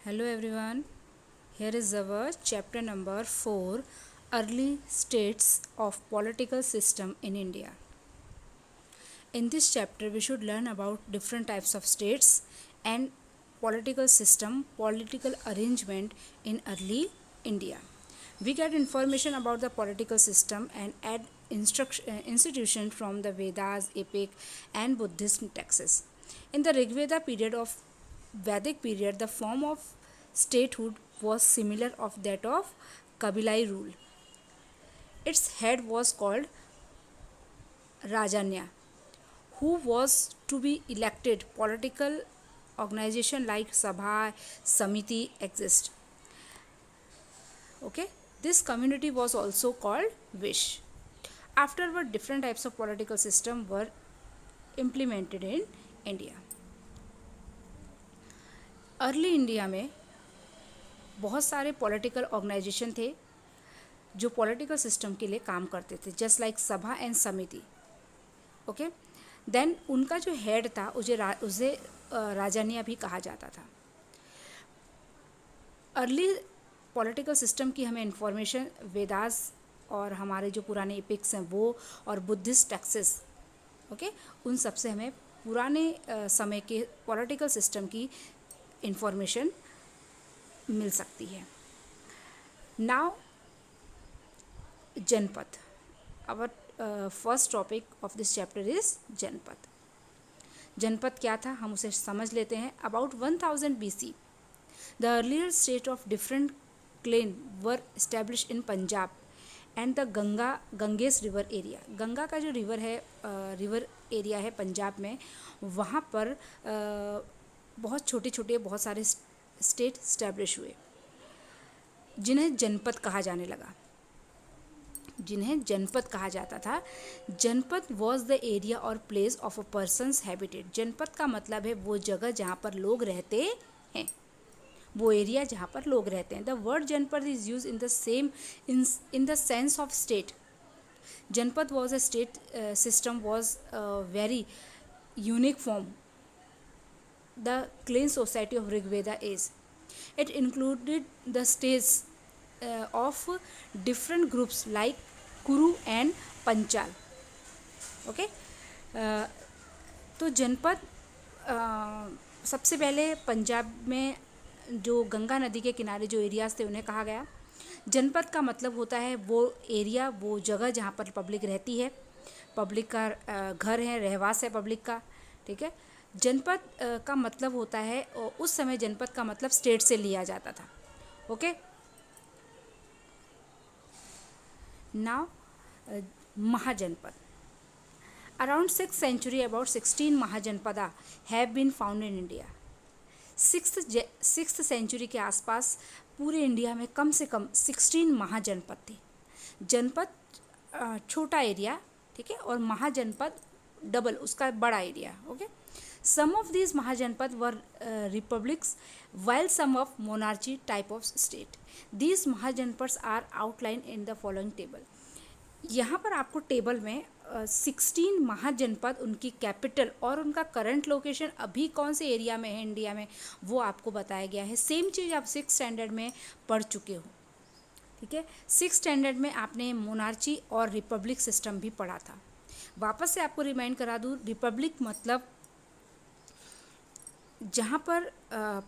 Hello everyone, here is our chapter number 4, Early States of Political System in India. In this chapter we should learn about different types of states and political system, political arrangement in early India. We get information about the political system and add institution from the Vedas, Epic and Buddhism texts. In the Rig Veda period of Vedic period, the form of statehood was similar of that of Kabilai rule. Its head was called Rajanya, who was to be elected. Political organization like Sabha, Samiti exist. Okay, this community was also called Vish. Afterward, different types of political system were implemented in India. Early India में बहुत सारे political organisation थे जो political system के लिए काम करते थे, जस्ट लाइक सभा एंड समिति. ओके, देन उनका जो हेड था उसे राजानिया भी कहा जाता था. अर्ली पॉलिटिकल सिस्टम की हमें इंफॉर्मेशन वेदास और हमारे जो पुराने एपिक्स हैं वो और बुद्धिस्ट टेक्सेस, ओके, उन सब से हमें पुराने समय के पॉलिटिकल सिस्टम की इंफॉर्मेशन मिल सकती है. Now janapada. Our first topic of this chapter is janapada. जनपद क्या था हम उसे समझ लेते हैं. About 1000 BC the earlier state of different clan were establish in Punjab and the Ganges river area. Ganga का जो रिवर है, रिवर एरिया है पंजाब में, वहाँ पर बहुत छोटे छोटे बहुत सारे स्टेट स्टैब्लिश हुए जिन्हें जनपद कहा जाने लगा, जिन्हें जनपद कहा जाता था. जनपद वॉज द एरिया और place of a person's habitat. जनपद का मतलब है वो जगह जहाँ पर लोग रहते हैं, वो एरिया जहाँ पर लोग रहते हैं. The word janapada is use in the same in the sense of state. Janapada was a state system was very unique form. The clan society of Rig Veda is. It included the states of different groups like Kuru and Panchal. Okay, तो जनपद सबसे पहले पंजाब में जो गंगा नदी के किनारे जो एरियाज थे उन्हें कहा गया. जनपद का मतलब होता है वो एरिया, वो जगह जहाँ पर पब्लिक रहती है, पब्लिक का घर है, रहवास है पब्लिक का. ठीक है, जनपद का मतलब होता है, उस समय जनपद का मतलब स्टेट से लिया जाता था. Okay, now mahajanapada. Around 6th century about 16 mahajanapada have been found in India. 6th century के आसपास पूरे इंडिया में कम से कम 16 महाजनपद थे. जनपद छोटा एरिया, ठीक है, और महाजनपद डबल उसका बड़ा area. Okay, some of these महाजनपद were republics while some of monarchy type of state. These mahajanapadas are outlined in the following table. यहाँ पर आपको टेबल में 16 महाजनपद, उनकी कैपिटल और उनका करंट लोकेशन अभी कौन से एरिया में है इंडिया में वो आपको बताया गया है. सेम चीज़ आप 6th स्टैंडर्ड में पढ़ चुके हो. ठीक है, 6th स्टैंडर्ड में आपने मोनार्ची और रिपब्लिक सिस्टम भी पढ़ा था. वापस से आपको रिमाइंड करा दूँ, रिपब्लिक मतलब जहाँ पर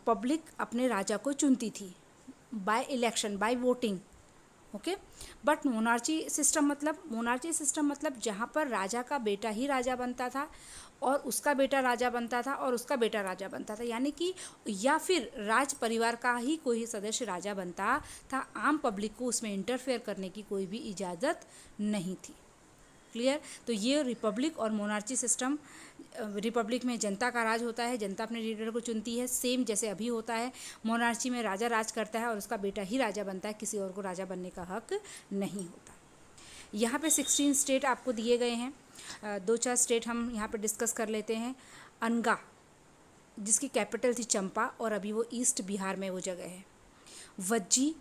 पब्लिक अपने राजा को चुनती थी by election, by voting. Okay, but monarchy system मतलब जहाँ पर राजा का बेटा ही राजा बनता था और उसका बेटा राजा बनता था और उसका बेटा राजा बनता था, यानी कि या फिर राज परिवार का ही कोई सदस्य राजा बनता था. आम पब्लिक को उसमें इंटरफेयर करने की कोई भी इजाज़त नहीं थी. क्लियर. तो ये रिपब्लिक और मोनार्ची सिस्टम, रिपब्लिक में जनता का राज होता है, जनता अपने लीडर को चुनती है, सेम जैसे अभी होता है. मोनार्ची में राजा राज करता है और उसका बेटा ही राजा बनता है, किसी और को राजा बनने का हक नहीं होता. यहाँ पे 16 स्टेट आपको दिए गए हैं. 2-4 स्टेट हम यहाँ पे डिस्कस कर लेते हैं. अनगा, जिसकी कैपिटल थी चंपा और अभी वो ईस्ट बिहार में वो जगह है. वज्जी,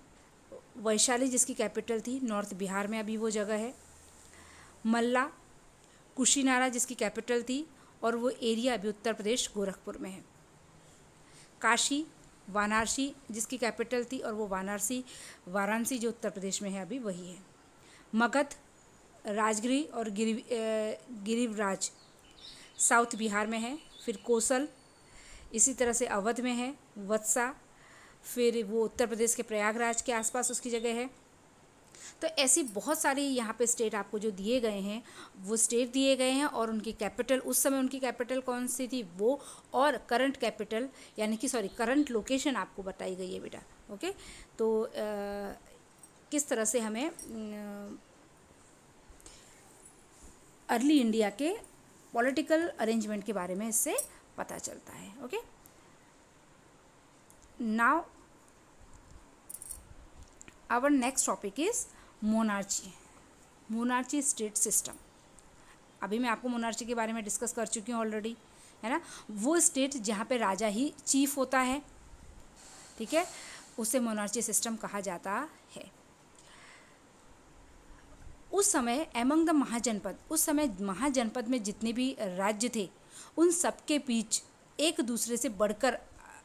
वैशाली, जिसकी कैपिटल थी नॉर्थ बिहार में अभी वो जगह है. मल्ला, कुशीनारा, जिसकी कैपिटल थी और वो एरिया अभी उत्तर प्रदेश गोरखपुर में है. काशी, वाराणसी जिसकी कैपिटल थी, और वो वाराणसी जो उत्तर प्रदेश में है अभी वही है। मगध, राजगिरी और गिरिवराज साउथ बिहार में है। फिर कोसल इसी तरह से अवध में है। वत्सा फिर वो उत्तर प्रदेश के प्रयागराज के आसपास उसकी जगह है। तो ऐसी बहुत सारी यहाँ पे स्टेट आपको जो दिए गए हैं वो स्टेट दिए गए हैं, और उनकी कैपिटल उस समय उनकी कैपिटल कौन सी थी वो, और करंट कैपिटल यानी कि करंट लोकेशन आपको बताई गई है बेटा। ओके, तो किस तरह से हमें अर्ली इंडिया के पॉलिटिकल अरेंजमेंट के बारे में इससे पता चलता है। Okay, now our next topic is monarchy state system. अभी मैं आपको मोनार्ची के बारे में डिस्कस कर चुकी हूँ ऑलरेडी, है ना। वो स्टेट जहाँ पे राजा ही चीफ होता है, ठीक है, उसे मोनार्ची सिस्टम कहा जाता है। उस समय एमंग द महाजनपद, उस समय महाजनपद में जितने भी राज्य थे उन सबके बीच एक दूसरे से बढ़कर,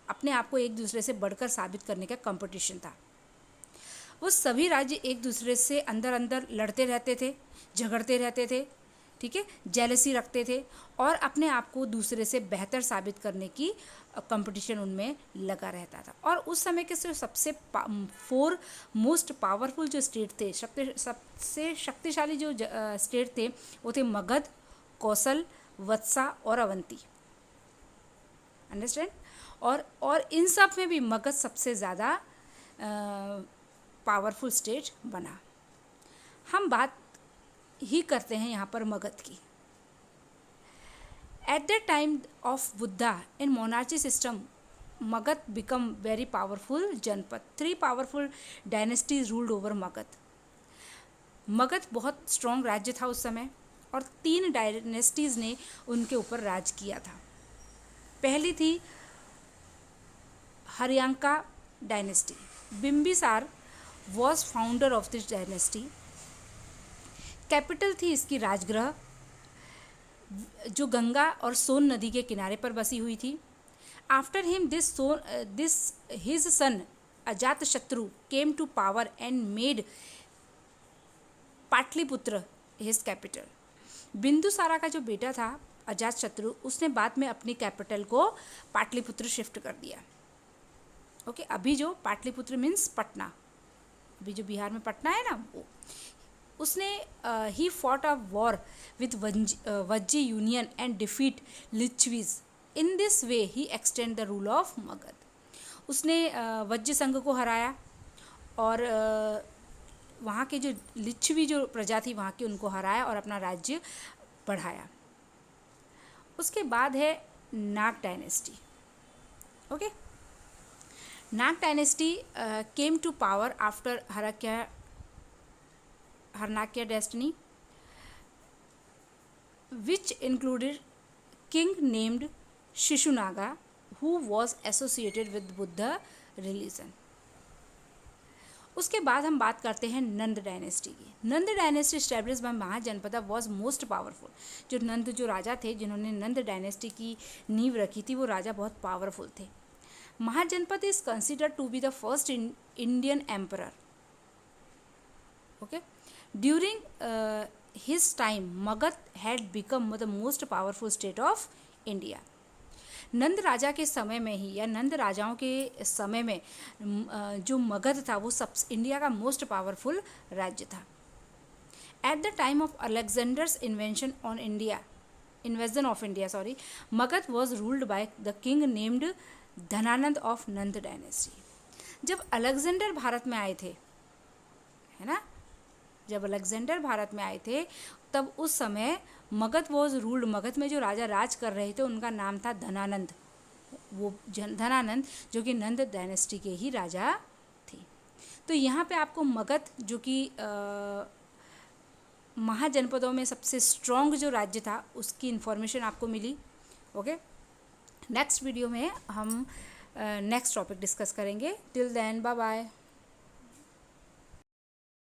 अपने आप को एक दूसरे से बढ़कर साबित करने का कंपटीशन था। वो सभी राज्य एक दूसरे से अंदर अंदर लड़ते रहते थे, झगड़ते रहते थे, ठीक है, जेलसी रखते थे, और अपने आप को दूसरे से बेहतर साबित करने की कंपटीशन उनमें लगा रहता था। और उस समय के सबसे 4 मोस्ट पावरफुल जो स्टेट थे, सबसे शक्तिशाली जो स्टेट थे वो थे मगध, कौशल, वत्सा और अवंती। अंडरस्टैंड? और इन सब में भी मगध सबसे ज़्यादा पावरफुल स्टेट बना। हम बात ही करते हैं यहाँ पर मगध की। At the time of Buddha in monarchy system Magadh become very powerful जनपद। 3 powerful dynasties ruled over Magadh. Magadh बहुत स्ट्रॉन्ग राज्य था उस समय, और 3 डायनेस्टीज ने उनके ऊपर राज किया था। पहली थी Haryanka dynasty. Bimbisara was founder of this dynasty. Capital थी इसकी राजगृह, जो गंगा और सोन नदी के किनारे पर बसी हुई थी। After him his son Ajatashatru came to power and made Pataliputra his capital. Bindusara का जो बेटा था अजातशत्रु, उसने बाद में अपनी कैपिटल को पाटलिपुत्र शिफ्ट कर दिया। ओके, अभी जो पाटलिपुत्र मीन्स पटना, अभी जो बिहार में पटना है ना, वो उसने he fought a war with Vajji union and defeat Licchavis. In this way he extend the rule of Magadh. उसने वज्जी संघ को हराया, और वहाँ के जो लिच्छवी जो प्रजा थी वहाँ की, उनको हराया और अपना राज्य बढ़ाया। उसके बाद है Naga dynasty. Okay, Naga dynasty came to power after Harnakya dynasty, which included king named Shishunaga, who was associated with Buddha religion. उसके बाद हम बात करते हैं नंद डायनेस्टी की। Nanda dynasty establish by mahajanapada was most powerful. जो नंद जो राजा थे जिन्होंने नंद डायनेस्टी की नींव रखी थी, वो राजा बहुत पावरफुल थे। Mahajanapada is considered to be the first Indian emperor. Okay, During his time, Magad had become the most powerful state of India. नंद राजा के समय में ही, या नंद राजाओं के समय में जो मगध था वो सब इंडिया का मोस्ट पावरफुल राज्य था। At the time of Alexander's invention of India, Magadh was ruled by the king named Dhanananda of Nand dynasty. जब अलेक्जेंडर भारत में आए थे, है ना, जब अलेक्जेंडर भारत में आए थे तब उस समय मगध वॉज रूल्ड, मगध में जो राजा राज कर रहे थे उनका नाम था धनानंद। वो धनानंद जो कि नंद डायनेस्टी के ही राजा थे। तो यहाँ पे आपको मगध जो कि महाजनपदों में सबसे स्ट्रॉन्ग जो राज्य था उसकी इन्फॉर्मेशन आपको मिली। ओके, नेक्स्ट वीडियो में हम नेक्स्ट टॉपिक डिस्कस करेंगे। Till then bye bye.